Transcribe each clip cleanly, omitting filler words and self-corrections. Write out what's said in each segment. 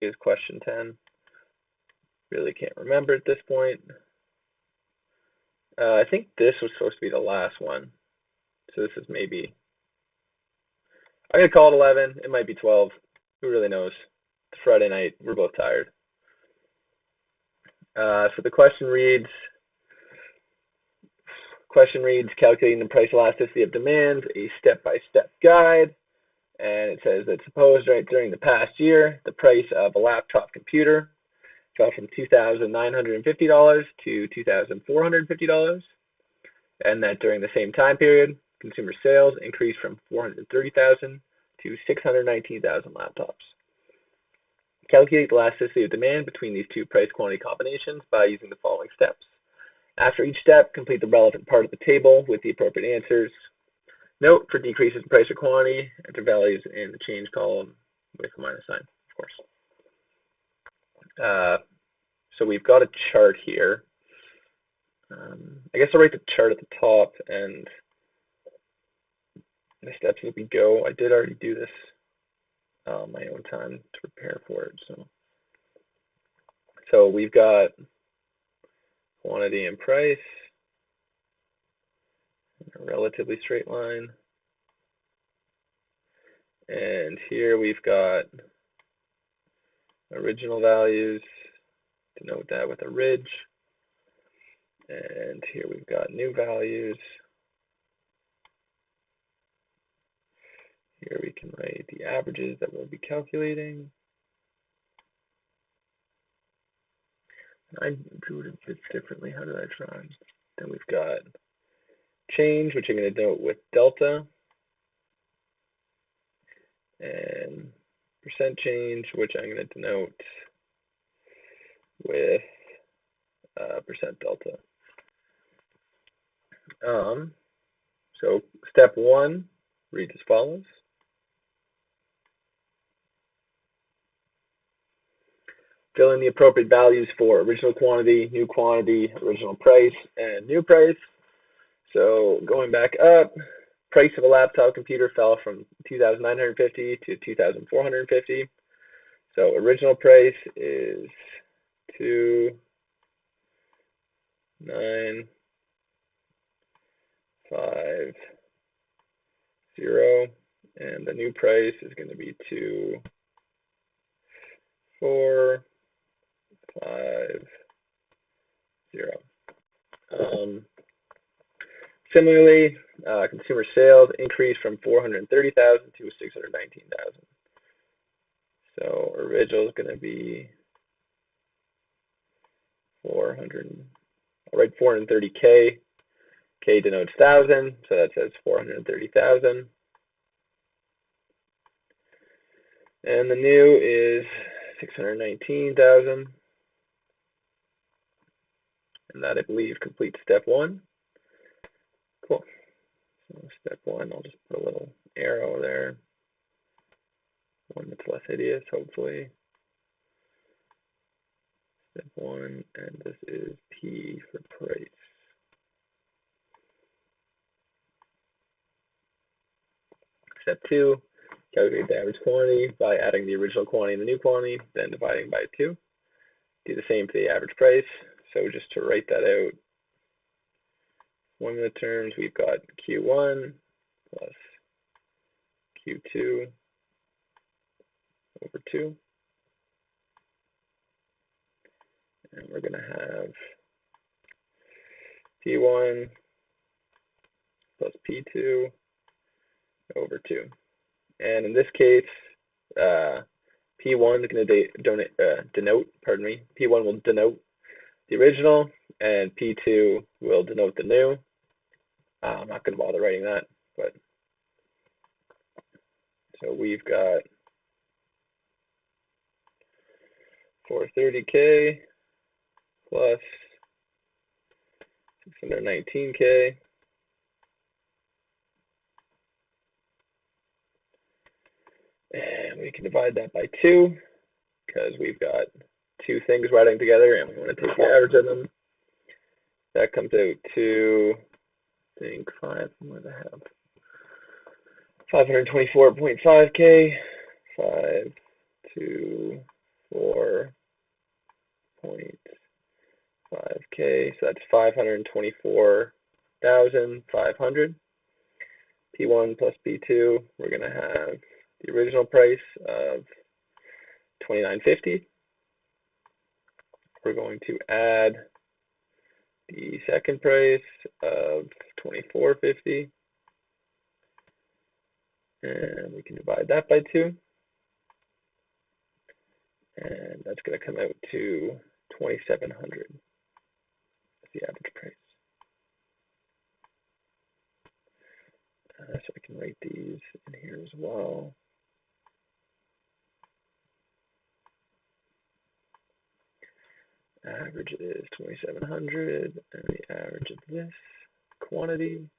is question 10. Really can't remember at this point. I think this was supposed to be the last one. So this is maybe, I'm going to call it 11. It might be 12. Who really knows? It's Friday night. We're both tired. So the question reads, calculating the price elasticity of demand, a step-by-step guide. And it says that suppose during the past year, the price of a laptop computer fell from $2,950 to $2,450, and that during the same time period, consumer sales increased from 430,000 to 619,000 laptops. Calculate the elasticity of demand between these two price quantity combinations by using the following steps. After each step, complete the relevant part of the table with the appropriate answers. Note for decreases in price or quantity, enter values in the change column with a minus sign, of course. So we've got a chart here. I guess I'll write the chart at the top and the steps as we go. I did already do this on my own time to prepare for it. So we've got quantity and price, a relatively straight line. And here we've got original values, denote that with a ridge. And here we've got new values. Here we can write the averages that we'll be calculating. I drew it a bit differently. How did I try? Then we've got change, which I'm going to denote with delta, and percent change, which I'm going to denote with percent delta. So step 1 reads as follows. Fill in the appropriate values for original quantity, original price, and new price. So going back up, price of a laptop computer fell from $2,950 to $2,450. So original price is $2,950, and the new price is going to be $2,450. Similarly, consumer sales increased from 430,000 to 619,000. So original is going to be 400. I'll write 430K. K denotes 1,000, so that says 430,000. And the new is 619,000. And that, I believe, completes step 1. Cool. So step 1, I'll just put a little arrow there. One that's less hideous, hopefully. Step 1, and this is P for price. Step 2, calculate the average quantity by adding the original quantity and the new quantity, then dividing by 2. Do the same for the average price. So just to write that out, one of the terms, we've got Q1 plus Q2 over 2. And we're going to have P1 plus P2 over 2. And in this case, P1 is going to denote, P1 will denote the original, and P2 will denote the new. I'm not going to bother writing that, but so we've got 430K plus 619K. And we can divide that by 2 because we've got two things writing together and we want to take the average of them. That comes out to, I think, 524.5K, 524.5 0.5K, so that's 524,500. P1 plus P2, we're going to have the original price of $29.50. We're going to add the second price of $24.50, and we can divide that by 2, and that's going to come out to $2,700 as the average price. So I can write these in here as well. Average is 2,700, and the average of this quantity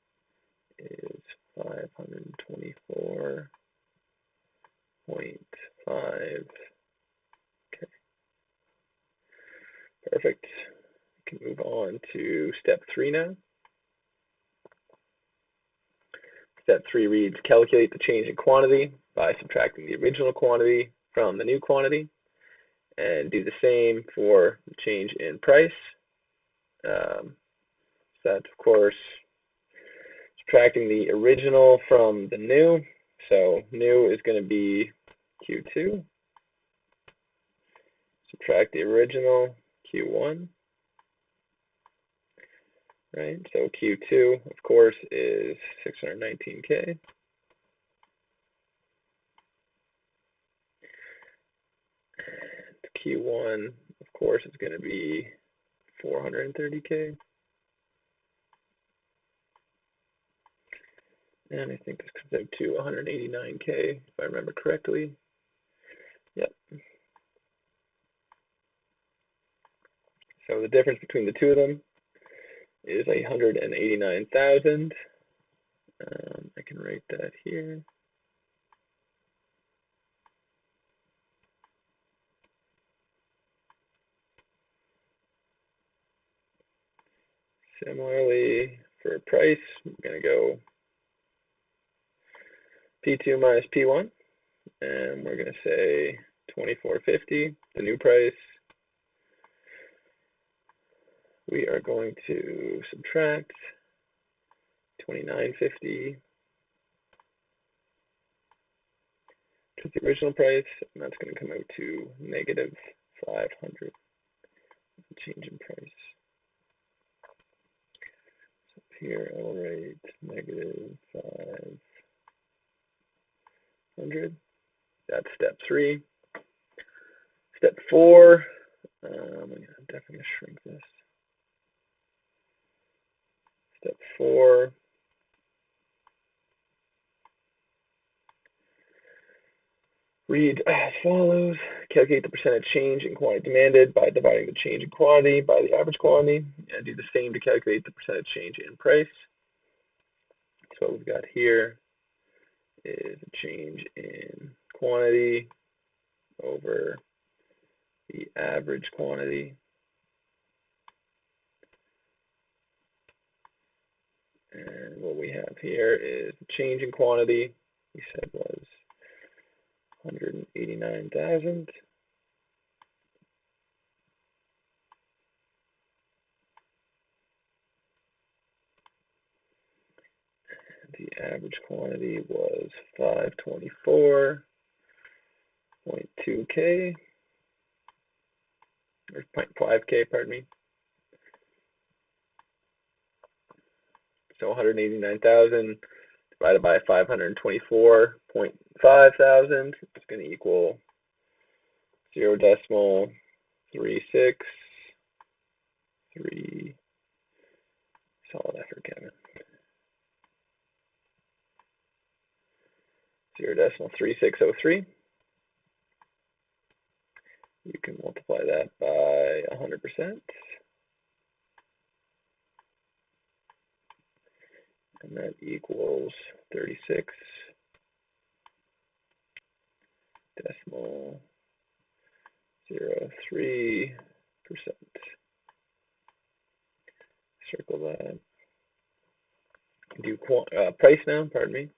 is 524.5. Okay, perfect. We can move on to step 3 now. Step 3 reads, calculate the change in quantity by subtracting the original quantity from the new quantity, and do the same for the change in price. So that's, of course, subtracting the original from the new. So new is going to be Q2. Subtract the original, Q1. Right, so Q2, of course, is 619K. And Q1, of course, is going to be 430K. And I think this comes out to 189K, if I remember correctly. Yep. So the difference between the two of them is 189,000. I can write that here. Similarly, for price, I'm going to go P2 minus P1, and we're going to say 24.50, the new price. We are going to subtract 29.50, which is the original price, and that's going to come out to negative 500, change in price. So here I'll write negative 500. That's step 3. Step 4, I'm definitely going to shrink this. Step 4, reads as follows. Calculate the percentage change in quantity demanded by dividing the change in quantity by the average quantity, and do the same to calculate the percentage change in price. So what we've got here is a change in quantity over the average quantity. And what we have here is the change in quantity, we said was 189,000. The average quantity was 524.2K, or 0.5K, pardon me. So 189,000 divided by 524.5 thousand is going to equal 0.3633. Solid effort, Kevin. 0.3603. You can multiply that by 100%. And that equals 36.03%. Circle that. Do price now, pardon me.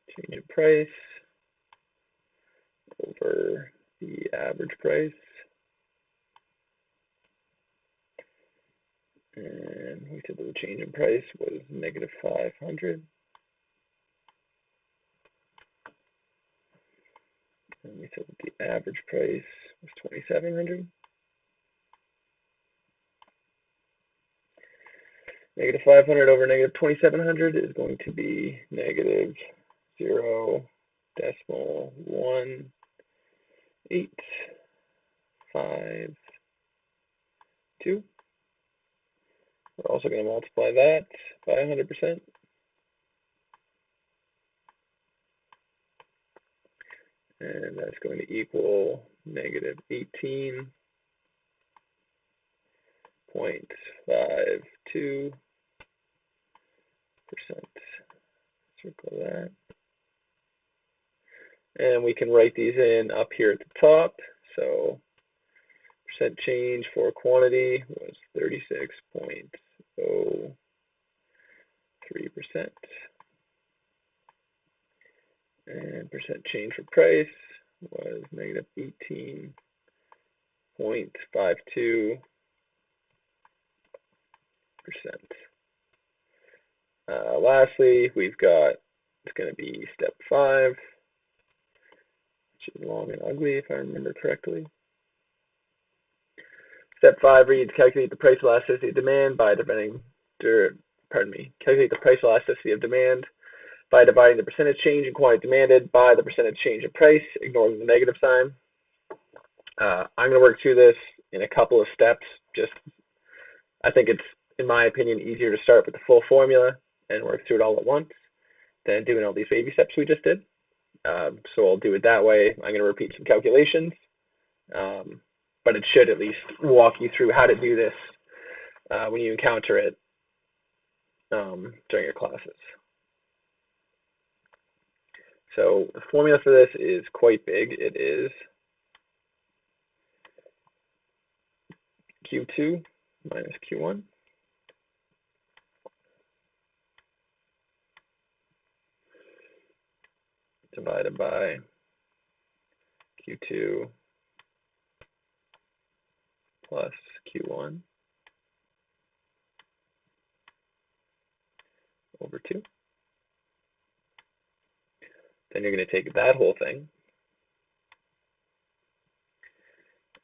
Change in price over the average price. And we said that the change in price was negative 500. And we said that the average price was 2,700. Negative 500 over negative 2,700 is going to be negative 0.1852. We're also going to multiply that by 100%. And that's going to equal negative 18.52%. Circle that. And we can write these in up here at the top. So percent change for quantity was 36.03%. And percent change for price was negative 18.52%. Lastly, we've got, it's going to be step 5, which is long and ugly if I remember correctly. Step 5 reads, calculate the price elasticity of demand by calculate the price elasticity of demand by dividing the percentage change in quantity demanded by the percentage change in price, ignoring the negative sign. I'm going to work through this in a couple of steps. I think it's, in my opinion, easier to start with the full formula and work through it all at once than doing all these baby steps we just did. So I'll do it that way. I'm going to repeat some calculations, but it should at least walk you through how to do this when you encounter it during your classes. So the formula for this is quite big. It is Q2 minus Q1 divided by Q2 plus Q1 over 2. Then you're going to take that whole thing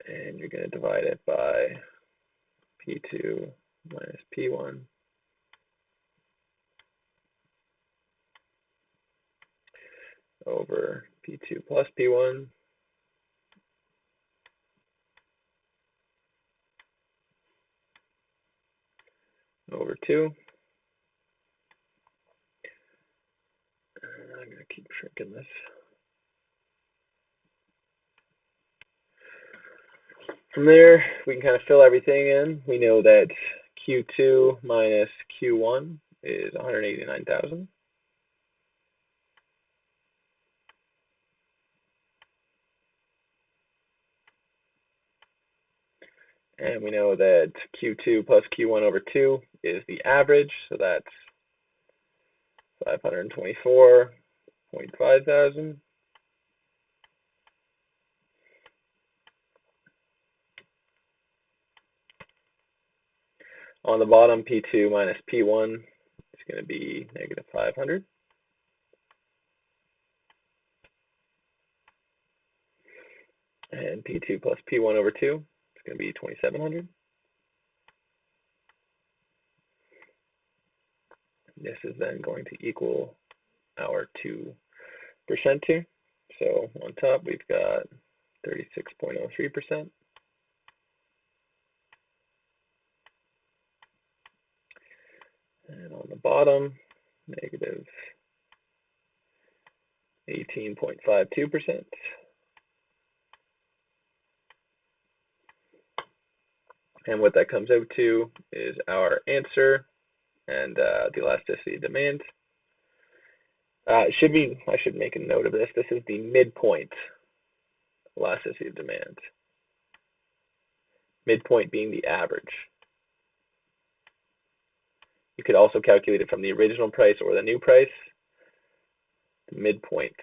and you're going to divide it by P2 minus P1 over P2 plus P1 over 2. I'm going to keep shrinking this. From there, we can kind of fill everything in. We know that Q2 minus Q1 is 189,000. And we know that Q2 plus Q1 over 2 is the average, so that's 524.5 thousand. On the bottom, P2 minus P1 is going to be negative 500. And P2 plus P1 over 2 is going to be 2,700. This is then going to equal our 2% here. So on top, we've got 36.03%. And on the bottom, negative 18.52%. And what that comes out to is our answer and the elasticity of demand. I should make a note of this. This is the midpoint elasticity of demand. Midpoint being the average. You could also calculate it from the original price or the new price. The midpoint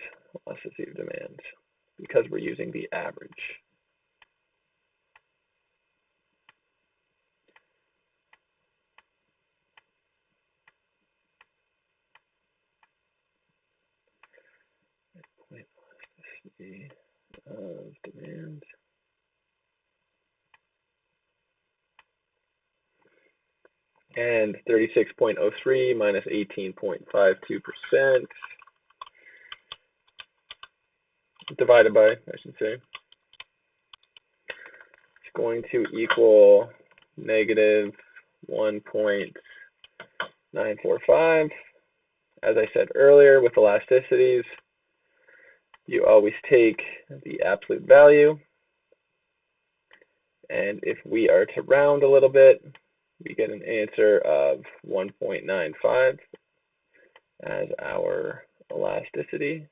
elasticity of demand, because we're using the average. elasticity of demand. And 36.03 minus 18.52% divided by, I should say, it's going to equal negative 1.945. As I said earlier, with elasticities, you always take the absolute value. And if we are to round a little bit, we get an answer of 1.95 as our elasticity.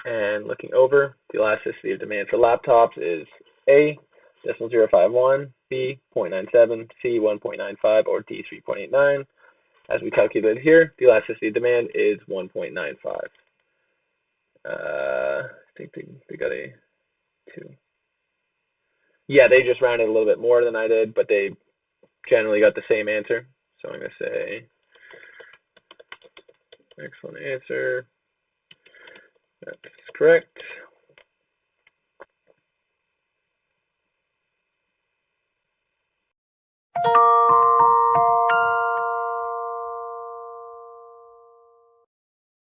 And looking over, the elasticity of demand for laptops is A, 0.051, B, 0.97, C, 1.95, or D, 3.89. As we calculated here, the elasticity of demand is 1.95. I think they got a 2. Yeah, they just rounded a little bit more than I did, but they generally got the same answer. So I'm going to say excellent answer. That's correct.